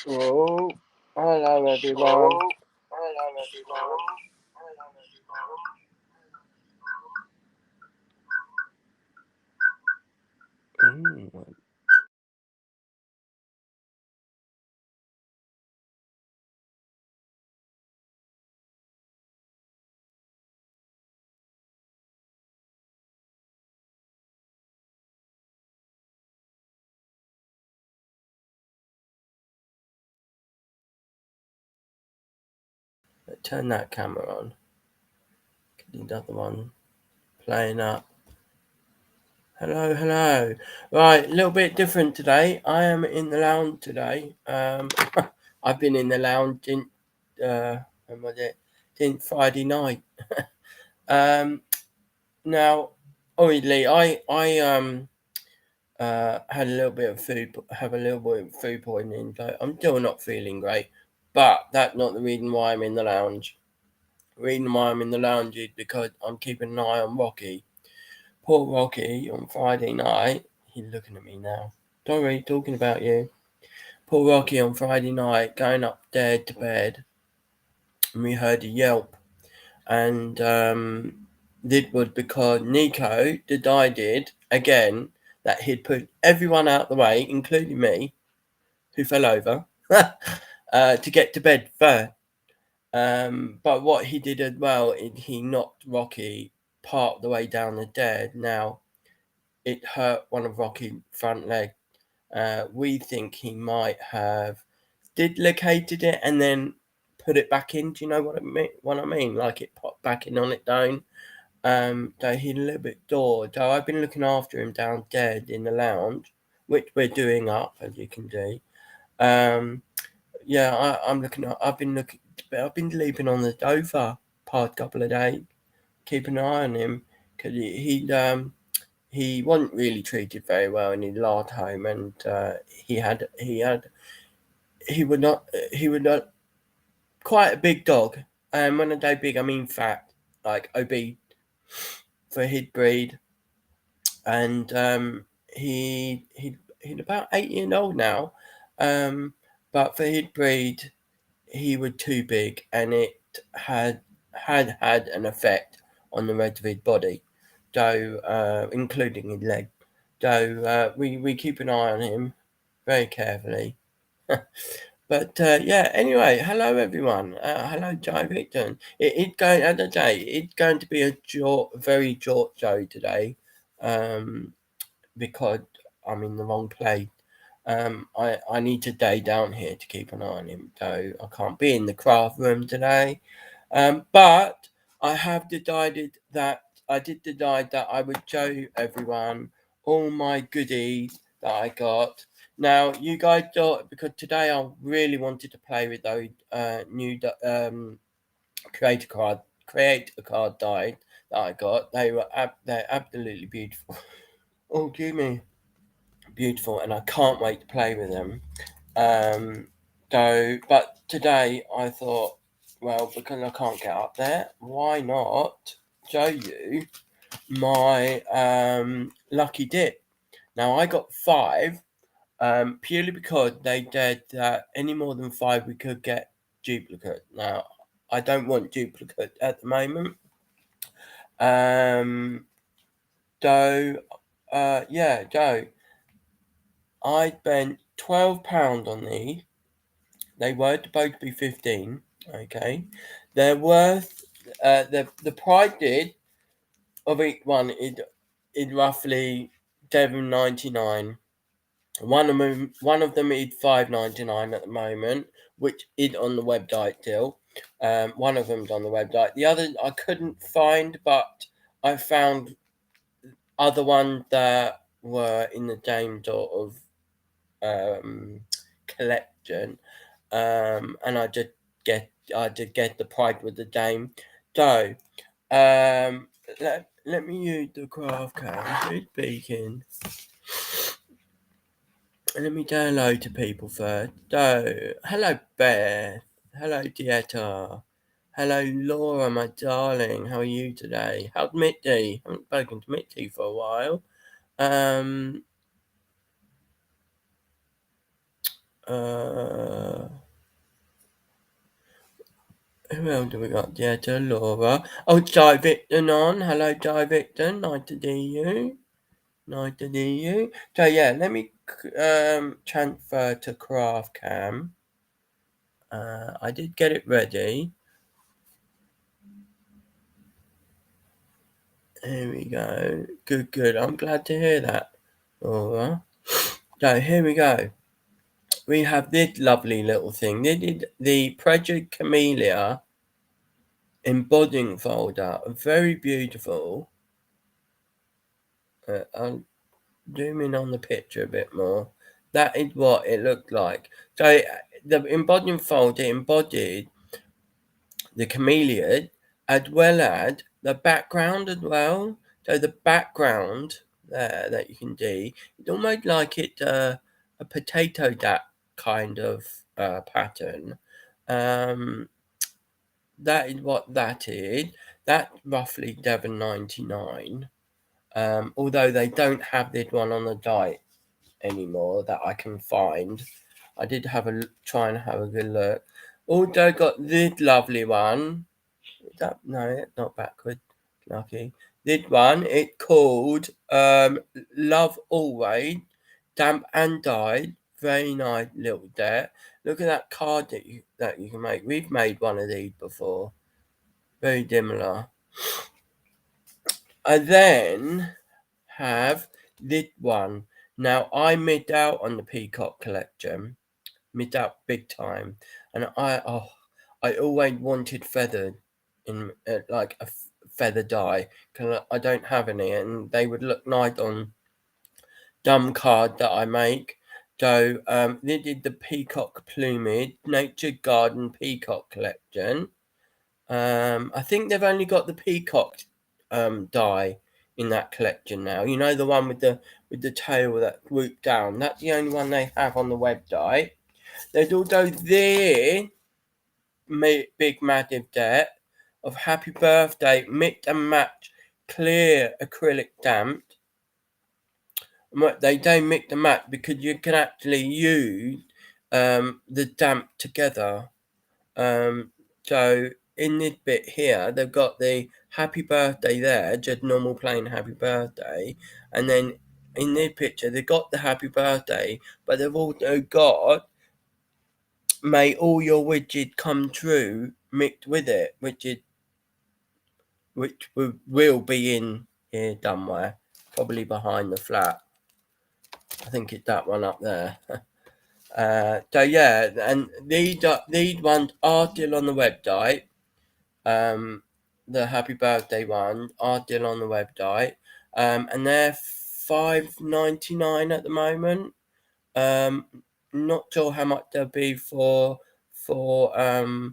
Oh, hello everyone. Turn that camera on. Get the other one playing up. Hello. Right, a little bit different today. I am in the lounge today. I've been in the lounge since when was it? Since Friday night. Now, obviously, I had a little bit of food poisoning. So I'm still not feeling great, but that's not the reason why I'm in the lounge. The reason why I'm in the lounge is because I'm keeping an eye on Rocky. Poor Rocky on Friday night. He's looking at me now. Sorry, talking about you. Poor Rocky on Friday night going upstairs to bed, and we heard a yelp. And this was because Nico decided again that he'd put everyone out the way, including me, who fell over, to get to bed first. But what he did as well is he knocked Rocky part of the way down the stairs. Now, it hurt one of Rocky's front legs. We think he might have dislocated it and then put it back in. Do you know what I mean? Like it popped back in on its own. So he's a little bit sore. So I've been looking after him downstairs in the lounge, which we're doing up, as you can see. Yeah, I'm looking. I've been sleeping on the sofa past couple of days, keeping an eye on him because he wasn't really treated very well in his last home, and he would not quite a big dog. And when I say big, I mean fat, like obese for his breed. And he's about 8 years old now, but for his breed, he was too big, and it had an effect on the rest of his body, so including his leg. So we keep an eye on him very carefully. But yeah, anyway, hello everyone. Hello, Jai Victor. It's going, as I say, it's going to be a very short show today, because I'm in the wrong place. I need to stay down here to keep an eye on him, so I can't be in the craft room today. But I have decided that I would show everyone all my goodies that I got. Now, you guys thought, because today I really wanted to play with those new creator card dies that I got. They're absolutely beautiful. Oh, dear me, beautiful, and I can't wait to play with them. But today I thought, well, because I can't get up there, why not show you my lucky dip? Now I got 5, purely because they said that any more than 5 we could get duplicate. Now I don't want duplicate at the moment. Yeah, Joe, I spent £12 on these. They were supposed to be 15. Okay, they're worth the price of each one is roughly £7.99. One of them is £5.99 at the moment, which is on the website still. One of them's on the website. The other I couldn't find, but I found other ones that were in the same sort of collection, and I did get the price with the same. So let me use the craft cam. Who's speaking? Let me say hello to people first. So hello Beth, hello Dieta, hello Laura, my darling. How are you today? How's Mitty? I haven't spoken to Mitty for a while. Who else do we got? Yeah, to Laura. Oh, Di Victon on. Hello, Di Victon. Nice to see you. Nice to see you. So yeah, let me transfer to Craft Cam. I did get it ready. Here we go. Good, good. I'm glad to hear that. Laura. So here we go. We have this lovely little thing. This is the Pressured Camellia embodying folder. Very beautiful. I'll zoom in on the picture a bit more. That is what it looked like. So the embodying folder embodied the camellia as well as the background as well. So the background there that you can see, it's almost like it's a potato dap kind of pattern. That is what that is. That's roughly $7.99. Although they don't have this one on the diet anymore that I can find. I did try and have a good look. Also got this lovely one. No, it's not backward. Lucky. This one, it's called Love Always, Damp and Dyed. Very nice little deck. Look at that card that you can make. We've made one of these before. Very similar. I then have this one. Now I missed out on the Peacock collection. Missed out big time. And I always wanted feathered in like a feather dye because I don't have any, and they would look nice on dumb card that I make. So they did the Peacock Plumage Nature Garden Peacock collection. I think they've only got the peacock dye in that collection now. You know, the one with the tail that swooped down. That's the only one they have on the website. There's also this big massive deck of Happy Birthday mix and match clear acrylic damp. They don't mix and match because you can actually use the damp together. So in this bit here, they've got the Happy Birthday there, just normal plain Happy Birthday, and then in this picture they've got the Happy Birthday, but they've also got May All Your Wishes Come True mixed with it, which will be in here somewhere, probably behind the flat. I think it's that one up there. So yeah, and these ones are still on the website. The Happy Birthday ones are still on the website, and they're $5.99 at the moment. Not sure how much they'll be for the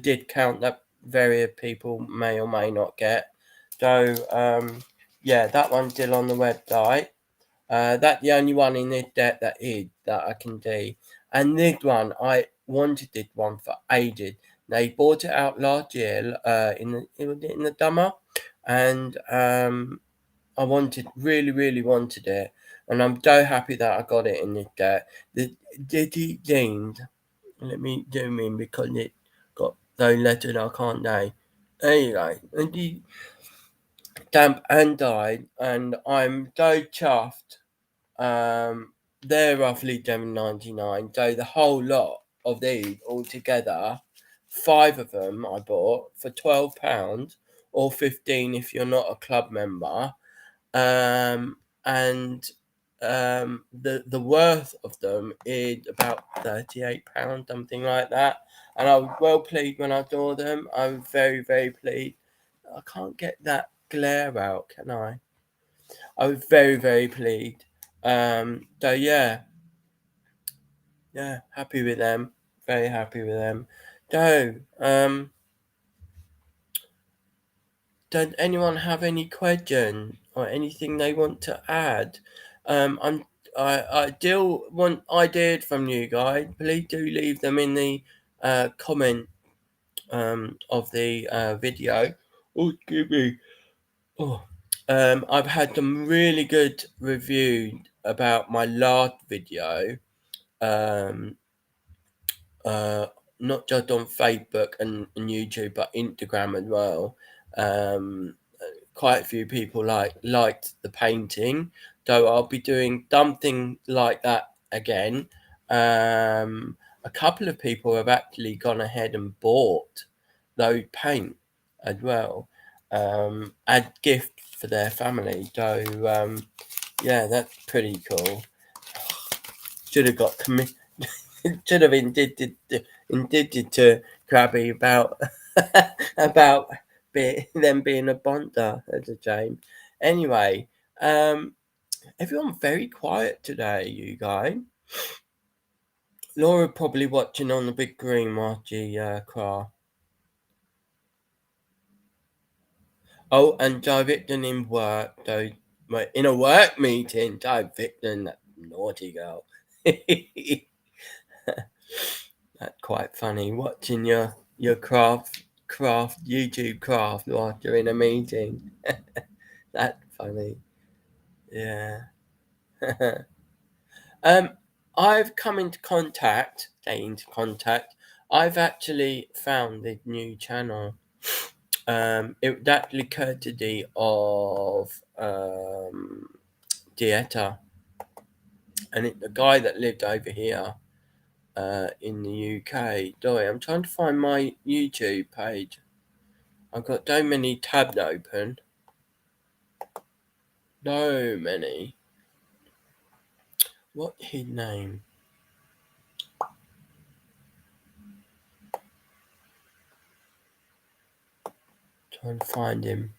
discount that various people may or may not get. So yeah, that one's still on the website. That's the only one in this deck that I can do. And this one, I wanted this one for ages. They bought it out last year in the summer, and I really wanted it, and I'm so happy that I got it in this deck. The Diddy Jeans. Let me zoom in because it got those letters I can't say. There you go. And the damp and dyed, and I'm so chuffed. They're roughly $7.99. So the whole lot of these all together, 5 of them I bought for £12 or 15 if you're not a club member. And the worth of them is about £38, something like that. And I was well pleased when I saw them. I was very pleased. I can't get that glare out, can I? I was very pleased. So yeah, happy with them. Very happy with them. So, does anyone have any questions or anything they want to add? I still want ideas from you guys. Please do leave them in the comment of the video. Oh, excuse me. Oh, I've had some really good reviews about my last video. um, uh, not just on Facebook and YouTube, but Instagram as well. Um, Quite a few people liked the painting, so I'll be doing something like that again. A couple of people have actually gone ahead and bought those paint as well, as gift for their family. So yeah, that's pretty cool. Should have got should have indicted to Krabby about about them being a bonda. That's a shame. Anyway, everyone's very quiet today, you guys. Laura probably watching on the big screen while she cry. Oh, and Joe Victon in work, though, in a work meeting. Joe Victon, that naughty girl. That's quite funny. Watching your craft YouTube craft while you're in a meeting. That's funny. Yeah. um, I've come into contact. Stay into contact. I've actually found this new channel. It was actually courtesy of Dieta, and it's a guy that lived over here in the UK. Sorry, I'm trying to find my YouTube page. I've got so many tabs open. So many. What's his name? Trying to find him.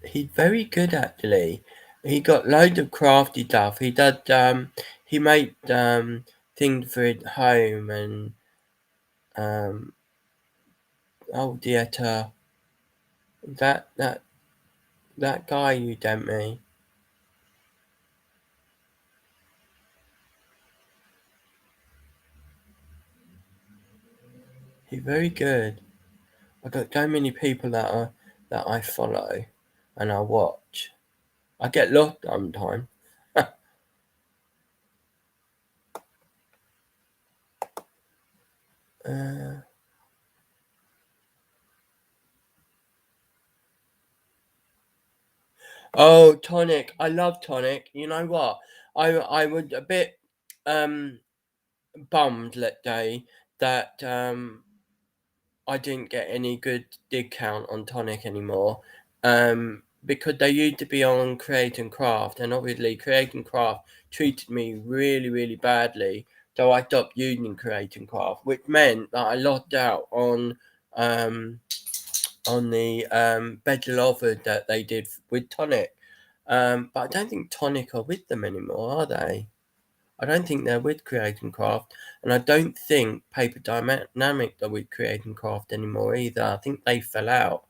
He's very good actually. He got loads of crafty stuff. He does he made things for his home and um oh dear that guy you sent me. He's very good. I've got so many people that I follow and I watch. I get lost sometimes. uh, oh, Tonic. I love Tonic. You know what? I was a bit um bummed, let's say, that I didn't get any good dig count on Tonic anymore. Because they used to be on Create and Craft, and obviously Create and Craft treated me really, really badly. So I stopped using Create and Craft, which meant that I lost out um on the better offers that they did with Tonic. But I don't think Tonic are with them anymore, are they? I don't think they're with Create and Craft, and I don't think Paper Dynamics are with Create and Craft anymore either. I think they fell out.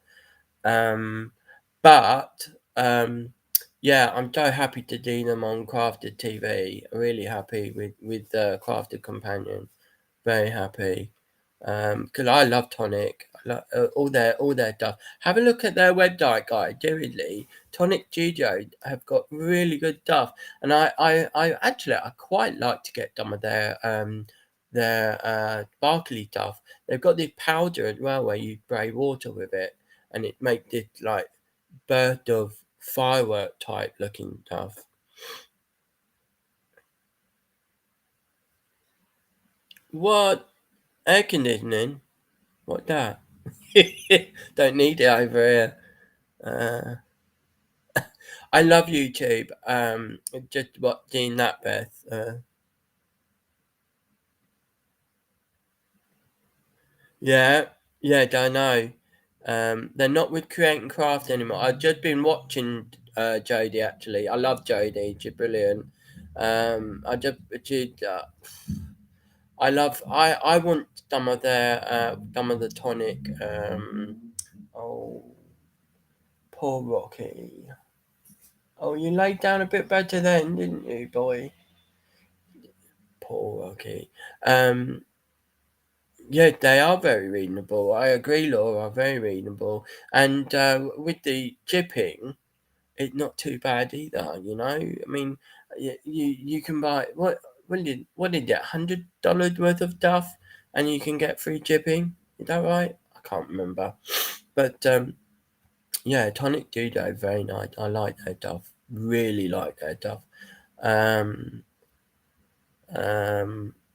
Um, but yeah, I'm so happy to see them on Crafted TV. Really happy with Crafted Companion. Very happy. Because I love Tonic. I love all their stuff. Have a look at their website, guys. Seriously, Tonic Studios have got really good stuff, and I actually I quite like to get some of their sparkly stuff. They've got this powder as well where you spray water with it, and it makes this like burst of firework type looking stuff. What air conditioning? What that? Don't need it over here. Uh, I love YouTube. Just watching that, Beth. Yeah, yeah, I know. They're not with Create and Craft anymore. I've just been watching Jodie actually. I love Jodie. She's brilliant. I just she, I want some of the tonic. Oh, poor Rocky. Oh, you laid down a bit better then, didn't you, boy? Poor Rocky. Um, yeah, they are very reasonable. I agree, Laura, very reasonable. And with the chipping, it's not too bad either. I mean, you can buy what did it $100 worth of stuff, and you can get free shipping. Is that right? I can't remember, but yeah, Tonic Judo very nice. I like their stuff. Really like their stuff. Um,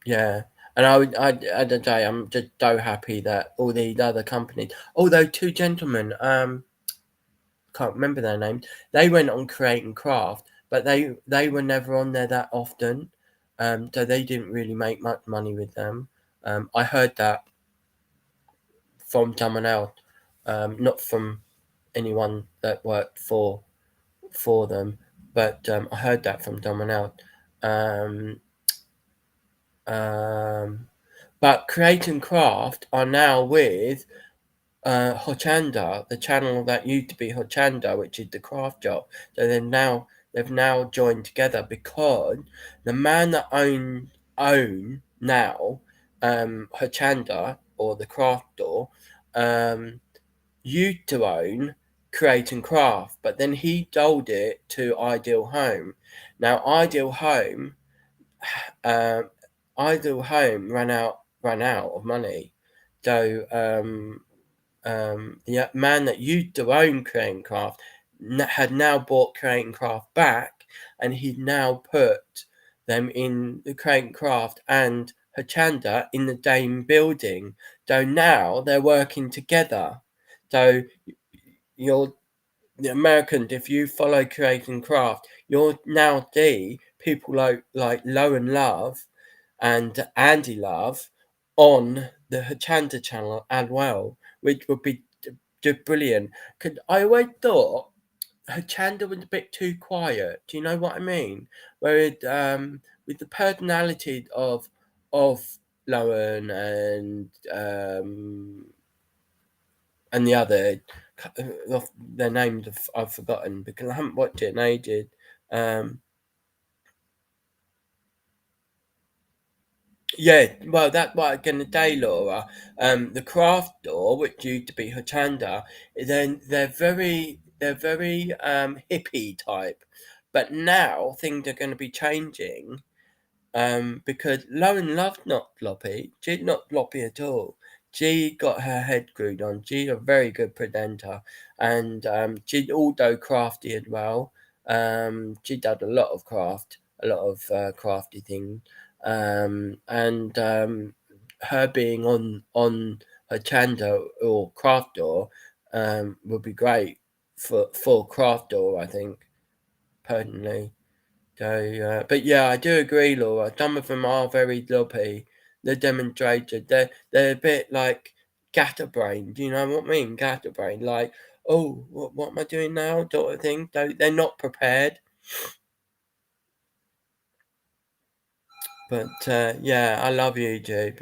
yeah. And I'd say I'm just so happy that all these other companies, although two gentlemen, can't remember their names. They went on Create and Craft, but they were never on there that often, so they didn't really make much money with them. I heard that from someone else, not from anyone that worked for them, but I heard that from someone else. Um, um, but Create and Craft are now with Hochanda, the channel that used to be Hochanda, which is the craft shop. So they've now joined together because the man that own now Hochanda or the craft store um, used to own Create and Craft, but then he sold it to Ideal Home. Now um, Ideal Home ran out of money, so the man that used to own Crane Craft had now bought Crane Craft back, and he'd now put them in the Crane Craft and Hachanda in the same building. So now they're working together. So you're the Americans, if you follow Create and Craft, you'll now see people like Low and Love and Andy Love on the Hachanda channel as well, which would be just brilliant. Cause I always thought Hachanda was a bit too quiet. Do you know what I mean? Whereas with the personality of Lowen and the other, their names I've forgotten because I haven't watched it in ages. Um, Yeah, well, that's what I'm gonna say, Laura. The craft store, which used to be Hochanda, then they're very hippie type, but now things are going to be changing. Because Lauren loved not floppy. She's not floppy at all. She got her head screwed on. She's a very good presenter, and she's also crafty as well. She does a lot of craft, a lot of crafty things, and her being on her Chando or craft door would be great for craft door. I think personally. So, but yeah, I do agree, Laura. Some of them are very sloppy. They're demonstrated. They're a bit like scatterbrain. Do you know what I mean? Scatterbrain. Like, oh, what am I doing now? Sort of thing. They're not prepared. But yeah, I love YouTube.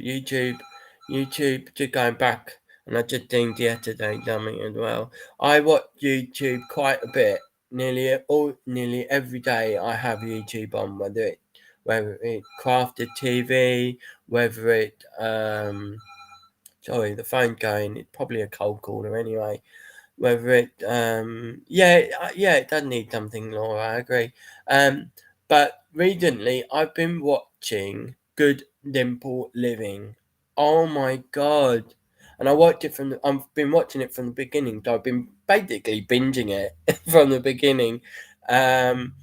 YouTube. Just going back, and I just think yesterday something as well. I watch YouTube quite a bit. Nearly every day, I have YouTube on. Whether it crafted TV, whether it sorry, the phone going. It's probably a cold caller anyway. Whether it yeah, it does need something, Laura. I agree. But recently I've been watching Good Dimple Living. Oh my god! And I watched it I've been watching it from the beginning. So I've been basically binging it from the beginning. Um,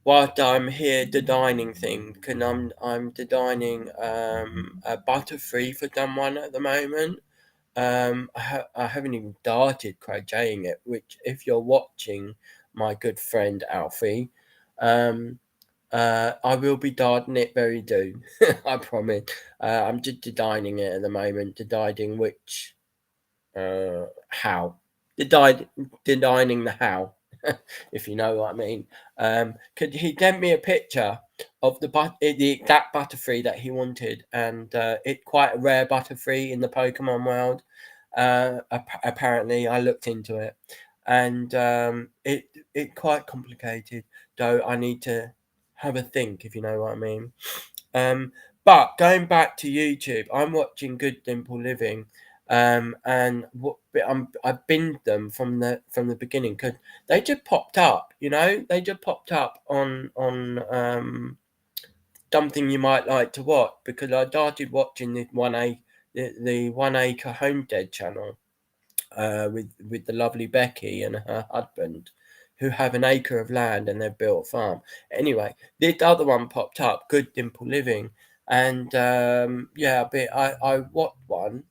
whilst I'm here designing things, because I'm designing a butterfree for someone at the moment. I haven't even started crocheting it, which, if you're watching, my good friend Alfie, um, I will be starting it very soon. I promise. I'm just designing it at the moment, deciding which, how, designing the how, if you know what I mean. Could he sent me a picture of the exact butterfree that he wanted, and it's quite a rare butterfree in the Pokemon world. Apparently, I looked into it, and it quite complicated. So I need to have a think, if you know what I mean. But going back to YouTube, I'm watching Good Simple Living. And I binned them from the beginning because they just popped up. They just popped up on something you might like to watch, because I started watching the 1 Acre Homestead channel, with the lovely Becky and her husband, who have an acre of land and they've built a farm. Anyway, this other one popped up, Good Dimple Living, and yeah, but I watched one,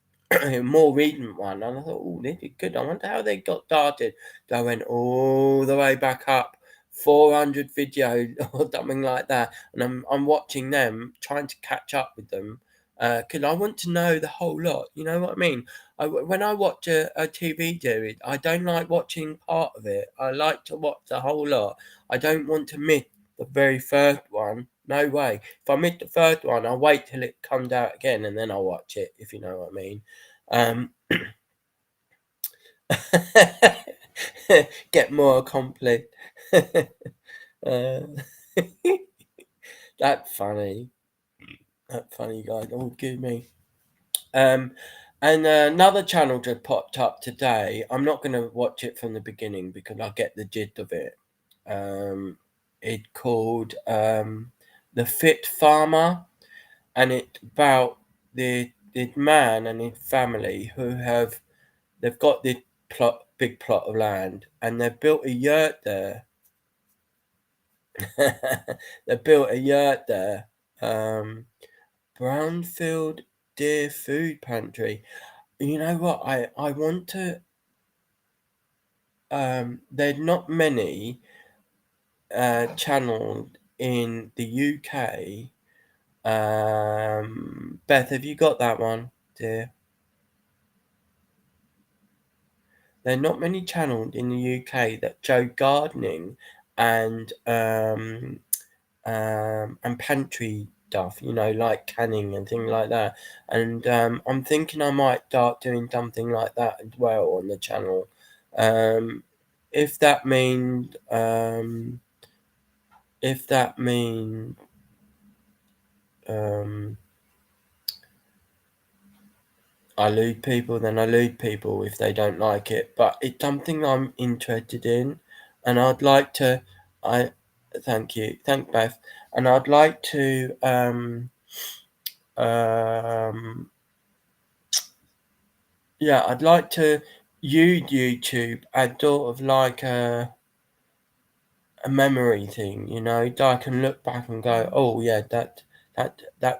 a more recent one, and I thought, oh, this is good. I wonder how they got started. So I went all the way back up, 400 videos or something like that, and I'm watching them, trying to catch up with them, because I want to know the whole lot. You know what I mean? When I watch a TV series, I don't like watching part of it. I like to watch the whole lot. I don't want to miss the very first one. No way. If I miss the first one, I'll wait till it comes out again and then I'll watch it, if you know what I mean. Get more accomplished. uh, that's funny. That's funny, guys. Oh, give me. Um, and another channel just popped up today. I'm not going to watch it from the beginning because I get the gist of it. It's called The Fit Farmer, and it's about this man and his family they've got this big plot of land, and they've built a yurt there. They built a yurt there. Brownfield Deer Food Pantry. You know what? I want to. There's not many channels in the UK. Beth, have you got that one, dear? There are not many channels in the UK that show gardening and and pantry stuff, like canning and things like that. And I'm thinking I might start doing something like that as well on the channel. Um, if that means if that means um, I lose people, then I lose people if they don't like it. But it's something I'm interested in, and I'd like to. I thank you, thank Beth, and I'd like to. Um, yeah, I'd like to use YouTube as sort of like a memory thing, that I can look back and go, oh yeah, that's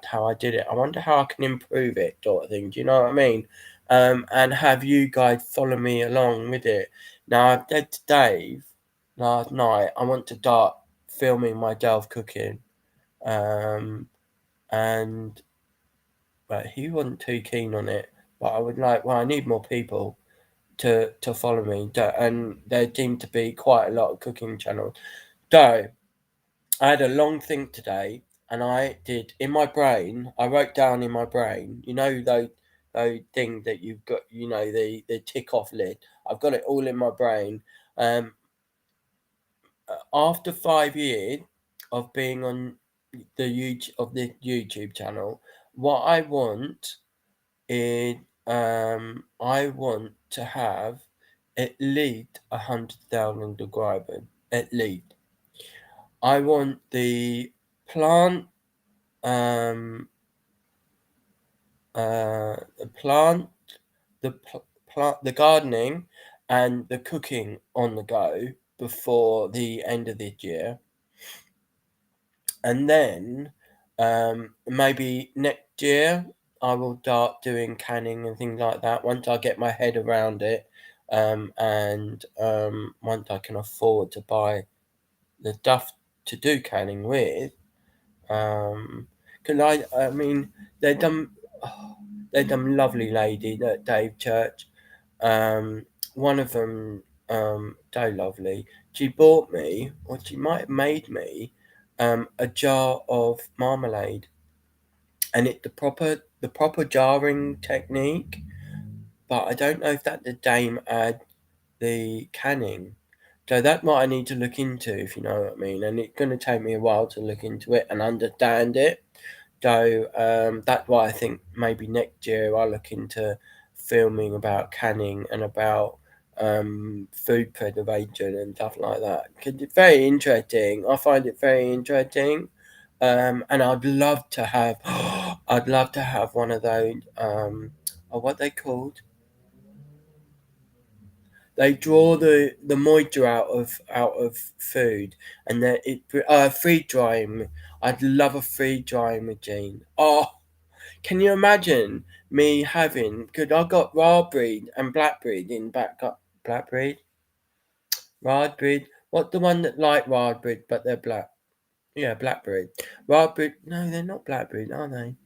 how I did it. I wonder how I can improve it, sort of thing. Do you know what I mean? And have you guys follow me along with it. Now I've said to Dave last night, I want to start filming myself cooking. And but he wasn't too keen on it. But I would like, well, I need more people to follow me, and there seem to be quite a lot of cooking channels. So I had a long think today, and I did in my brain. I wrote down in my brain, those things that you've got, the tick off list. I've got it all in my brain. After 5 years of being on the YouTube channel, what I want is I want to have at least 100,000 subscribers. At least I want the plant, um, the plant, the gardening, and the cooking on the go before the end of this year, and then maybe next year I will start doing canning and things like that once I get my head around it, and once I can afford to buy the stuff to do canning with. Because I mean, they're done. Oh, they're done lovely lady that Dave Church. One of them, so lovely. She bought me, or she might have made me, a jar of marmalade, and it's the proper jarring technique. But I don't know if that the same as the canning. So that's what I need to look into, if you know what I mean. And it's going to take me a while to look into it and understand it. So that's why I think maybe next year I'll look into filming about canning and about food preservation and stuff like that. 'Cause it's very interesting. I find it very interesting. And I'd love to have, I'd love to have one of those. What they called? They draw the moisture out of food, and then it freeze drying. I'd love a freeze drying machine. Oh, can you imagine me having? Because I got raw breed and black breed in back. Got black breed, raw breed. What the one that like raw breed, but they're black? Yeah, black breed. Raw breed. No, they're not black breed, are they?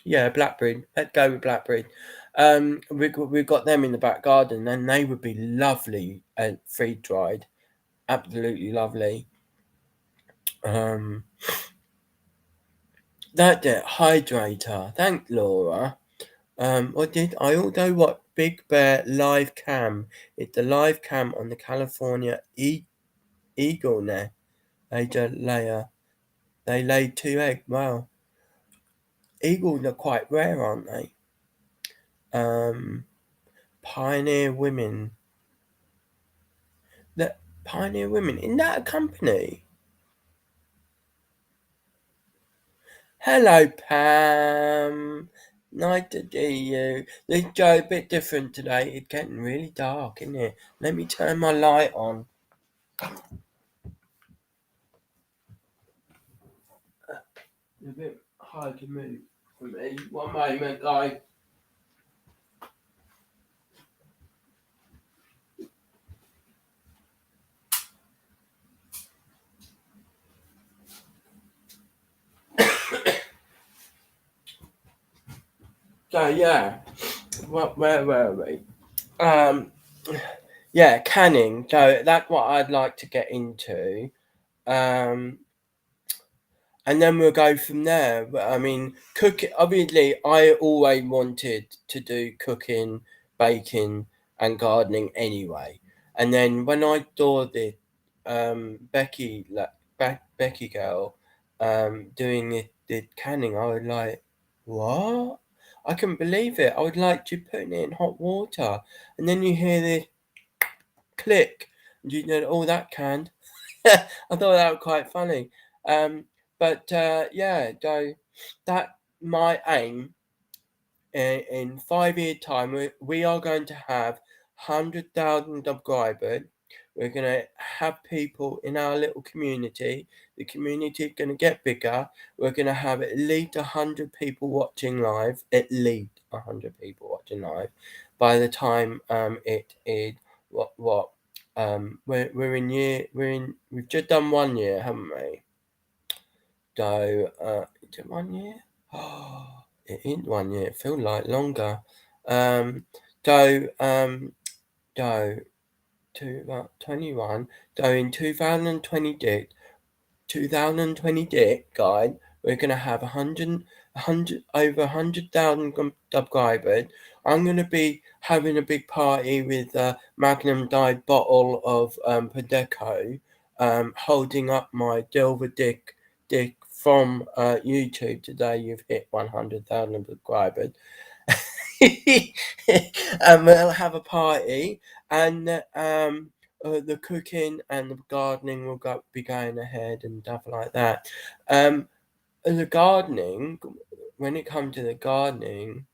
Yeah, black breed. Let's go with black breed. We've got them in the back garden, and they would be lovely and freeze dried. Absolutely lovely. Um, that's it. Hydrator. Thanks, Laura. What did I also watch Big Bear live cam? It's the live cam on the California eagle nest. They laid 2 eggs. Wow, eagles are quite rare, aren't they? Um, Pioneer Women. The Pioneer Women. Isn't that a company? Hello, Pam. Nice to see you. This Joe a bit different today. It's getting really dark, isn't it? Let me turn my light on. It's a bit hard to move for me. One moment, guys. So yeah, where were we? Um, yeah, canning. So that's what I'd like to get into. Um, and then we'll go from there. But I mean, cooking. Obviously, I always wanted to do cooking, baking, and gardening anyway. And then when I saw the Becky, like Becky girl, doing the canning, I was like, what? I couldn't believe it. I would like to put it in hot water, and then you hear this click, and you know, oh, that canned. I thought that was quite funny. Um, but yeah, so that my aim in 5 year time, we are going to have 100,000 subscribers. We're going to have people in our little community. The community is going to get bigger. We're going to have at least 100 people watching live. At least 100 people watching live. By the time it is what we've just done 1 year, haven't we? So is it 1 year? Oh, it ain't 1 year. It feels like longer. Um, so so to 21. So in 2020, guys, we're gonna have over 100,000 subscribers. I'm gonna be having a big party with a Magnum Dive bottle of Prosecco, holding up my silver dick from YouTube. Today you've hit 100,000 subscribers. And we'll have a party, and the cooking and the gardening will be going ahead and stuff like that. The gardening, when it comes to the gardening,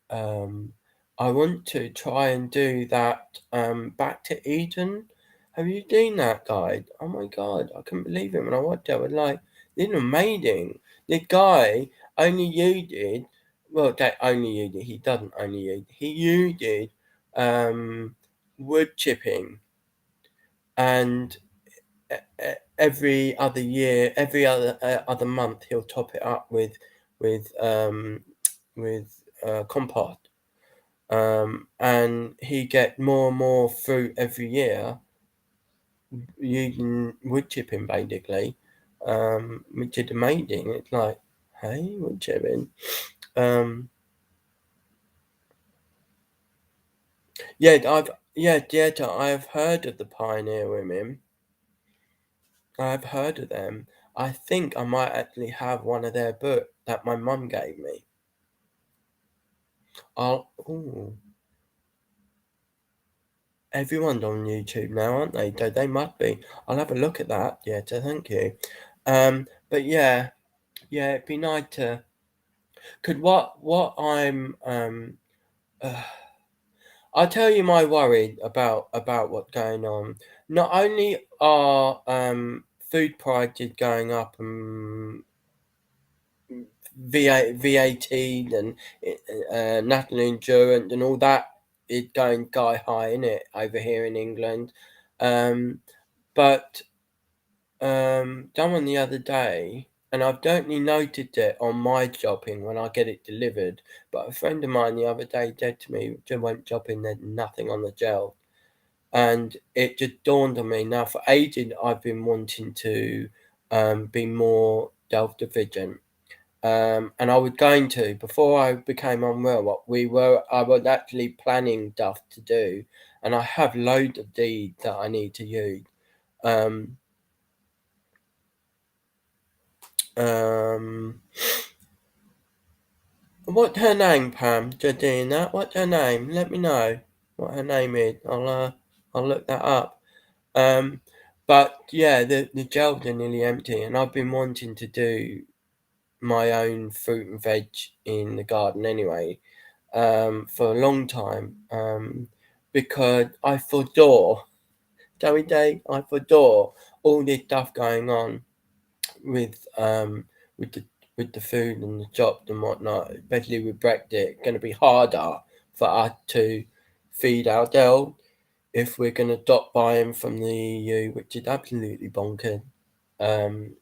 um, I want to try and do that Back to Eden. Have you seen that, guy? Oh my god, I couldn't believe it when I watched it. I was like, this is amazing. The guy only used it, well, that only used it, he doesn't only use it, he used it wood chipping, and every other year, every other month, he'll top it up with compost, and he get more and more fruit every year using wood chipping basically, which is amazing. It's like, hey, wood chipping. Um, I've heard of the Pioneer Women. I've heard of them. I think I might actually have one of their books that my mum gave me. Ooh, everyone's on YouTube now, aren't they? They must be. I'll have a look at that. Yeah, so thank you. But yeah, it'd be nice to. Could what I'm uh, I'll tell you my worry about what's going on. Not only are food prices going up and VAT and national insurance and all that is going sky high in it over here in England. But someone the other day, and I've definitely noted it on my shopping when I get it delivered. But a friend of mine the other day said to me, "Just went shopping, there's nothing on the shelf." And it just dawned on me now. For ages, I've been wanting to be more self-sufficient. And I was going to before I became unwell. I was actually planning stuff to do, and I have loads of deeds that I need to use. Um, um, what's her name, Pam? Jadina. What's her name? Let me know what her name is. I'll look that up. Um, but yeah, the shelves are nearly empty, and I've been wanting to do my own fruit and veg in the garden anyway. For a long time, because I foresaw, Joey Day, I foresaw all this stuff going on with with the with the food and the shops and whatnot, especially with Brexit. Going to be harder for us to feed ourselves if we're going to stop buying from the EU, which is absolutely bonkers. Um,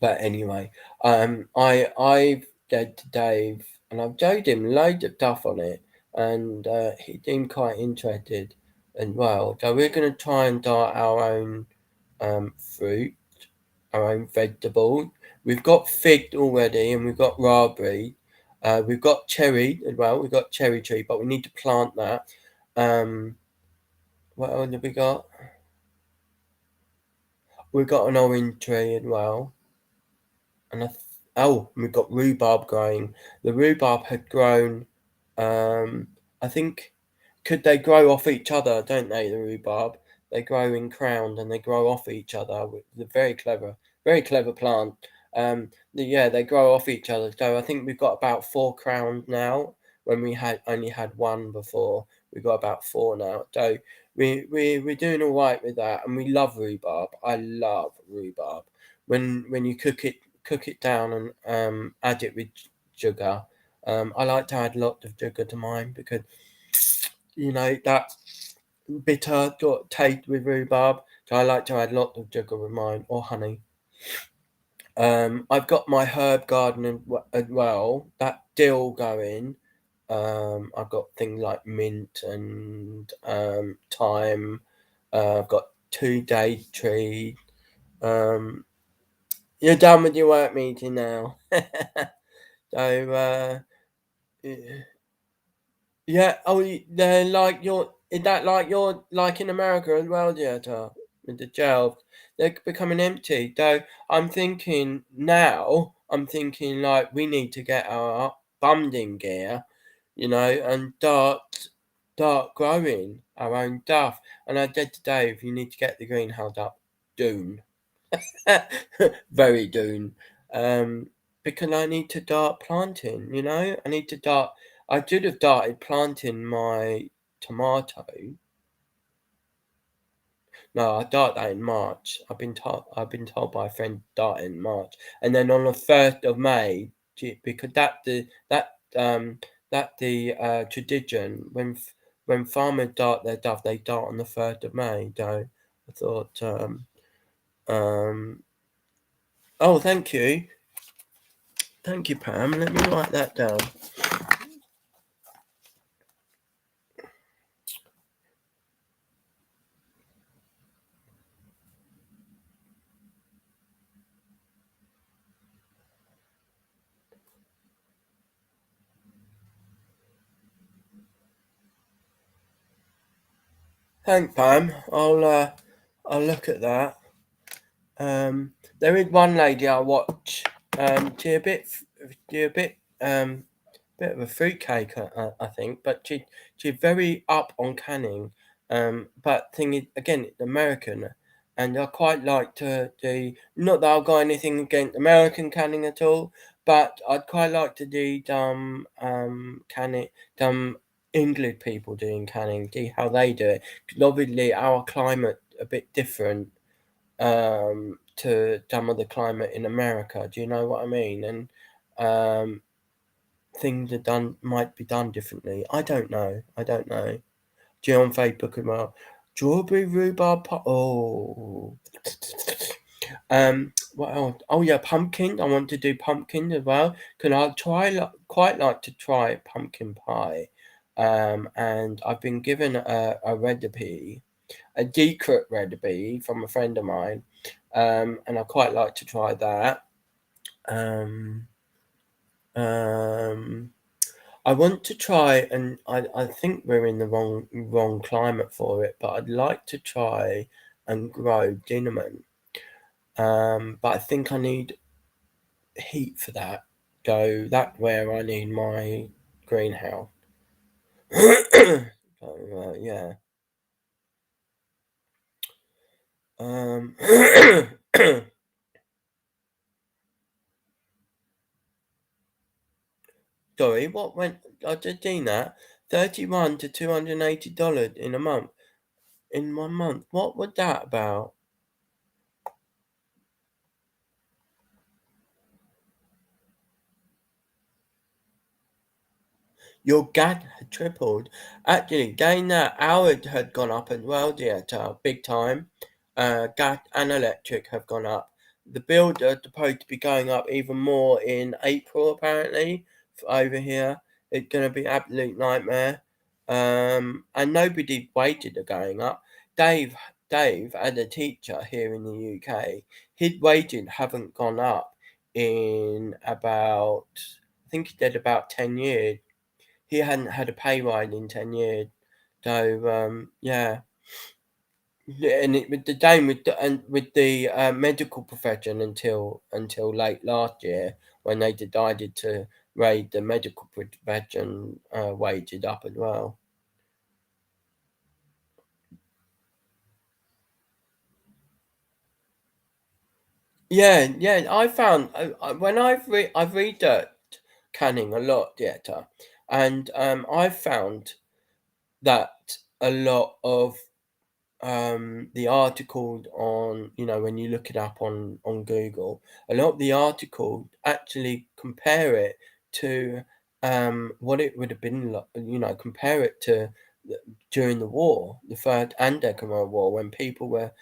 but anyway, I've said to Dave, and I've showed him loads of stuff on it, and he seemed quite interested as well. So we're going to try and start our own fruit, our own vegetables. We've got fig already, and we've got raspberry. We've got cherry as well. We've got cherry tree, but we need to plant that. Um, what else have we got? We've got an orange tree as well. And we've got rhubarb growing. The rhubarb had grown. I think could they grow off each other? Don't they? The rhubarb they grow in crowns and they grow off each other. They're very clever plant. Yeah, they grow off each other. So I think we've got about 4 crowns now. When we had only had one before, we've got about 4 now. So we're doing all right with that, and we love rhubarb. I love rhubarb. When you cook it down and add it with sugar. I like to add lots of sugar to mine because that bitter sort of taste with rhubarb. So I like to add lots of sugar with mine or honey. I've got my herb garden as well. That's still going. I've got things like mint and thyme. I've got 2 date trees. Um, you're done with your work meeting now. So yeah. Oh, they're like your. Is that like your like in America as well, Dieta? With the shelves, they're becoming empty. So I'm thinking now. I'm thinking like we need to get our bunding gear, and start growing our own stuff. And I said to Dave, you need to get the greenhouse up soon. Very soon. Because I need to start planting, I need to start. I should have started planting my tomato. No, I start that in March. I've been told by a friend start in March. And then on the 1st of May, because that the tradition when farmers start their stuff, they start on the 1st of May. So I thought um oh, thank you. Thank you, Pam. Let me write that down. Thanks, Pam. I'll look at that. There is one lady I watch. She a bit bit of a fruitcake, I think, but she's very up on canning. But thing is, again, it's American, and I quite like to do. Not that I've got anything against American canning at all, but I'd quite like to do canning, English people doing canning, see how they do it. 'Cause obviously, our climate a bit different to some of the climate in America. Do you know what I mean? And things are done might be done differently. I don't know. I don't know. Do you on Facebook as well? Strawberry rhubarb pie. Oh. What else? Oh yeah, pumpkin. I want to do pumpkin as well. Can I quite like to try pumpkin pie. And I've been given a recipe, a secret recipe from a friend of mine. And I quite like to try that. Um, um, I want to try, and I think we're in the wrong climate for it, but I'd like to try and grow cinnamon. But I think I need heat for that. So that's where I need my greenhouse. So, yeah. Um, Sorry, what went? I just seen that. 31 to $280 in a month. In 1 month. What was that about? Your gas had tripled. Actually, getting that ours had gone up as well, dear, big time. Gas and electric have gone up. The bills are supposed to be going up even more in April, apparently, over here. It's going to be absolute nightmare. And nobody wages are going up. Dave, as a teacher here in the UK, his wages haven't gone up in about, I think he did about 10 years. He hadn't had a pay rise in 10 years. So, yeah. And it was the same with the medical profession until late last year when they decided to raise the medical profession wages up as well. Yeah, yeah. I found when I've researched canning a lot, theatre, and I've found that a lot of the articles on, when you look it up on Google, a lot of the articles actually compare it to what it would have been like, compare it to during the war, the First and Second World War, when people were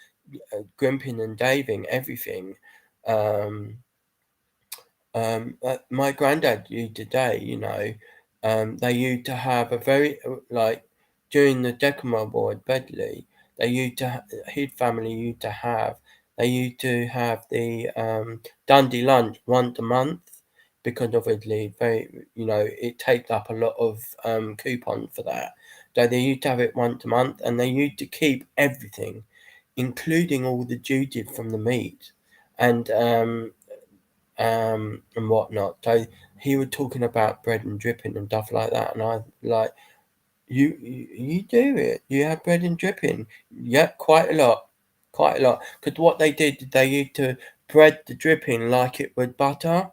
grimping and daving everything. Um, my granddad used to say, they used to have a very, like, during the Second World War at Bedley, his family they used to have the Dundee lunch once a month because obviously it takes up a lot of coupons for that. So they used to have it once a month and they used to keep everything, including all the juices from the meat. And whatnot. So he was talking about bread and dripping and stuff like that, and I like you do it. You have bread and dripping, yeah, quite a lot, quite a lot. Because what they did, they used to bread the dripping like it was butter.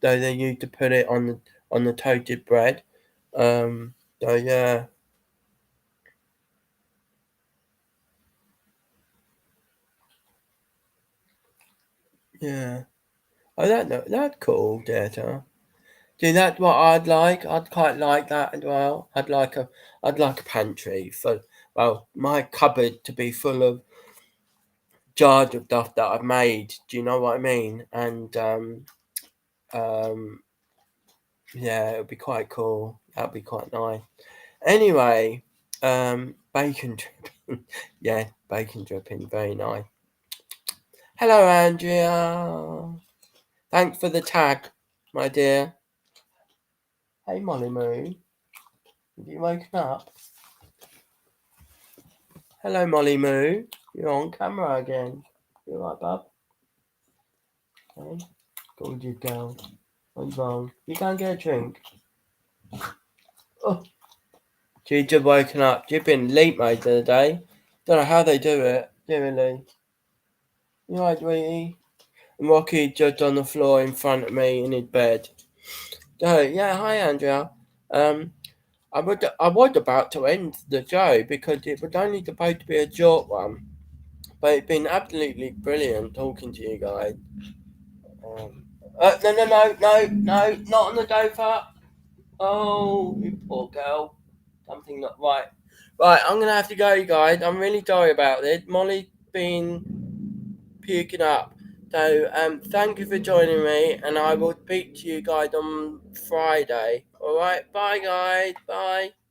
So they used to put it on the toasted bread. So yeah, yeah. Oh, that's cool, Data. See, that's what I'd like. I'd quite like that as well. I'd like a pantry for, well, my cupboard to be full of jars of stuff that I've made. Do you know what I mean? And um, yeah, it'd be quite cool. That'd be quite nice. Anyway, bacon dripping. Yeah, bacon dripping. Very nice. Hello, Andrea. Thanks for the tag, my dear. Hey, Molly Moo. Have you woken up? Hello, Molly Moo. You're on camera again. You alright, bub? Hey, gorgeous girl. What's wrong? You can't get a drink. Oh, she's just woken up. She's been late mode the other day. Don't know how they do it. Seriously. You right, sweetie? And Rocky just on the floor in front of me in his bed. So yeah, hi Andrea. Um, I was about to end the show because it was only supposed to be a short one, but it's been absolutely brilliant talking to you guys. No, not on the sofa. Oh, you poor girl. Something not right. Right, I'm gonna have to go, you guys. I'm really sorry about this. Molly's been puking up. So, thank you for joining me, and I will speak to you guys on Friday. All right, bye, guys. Bye.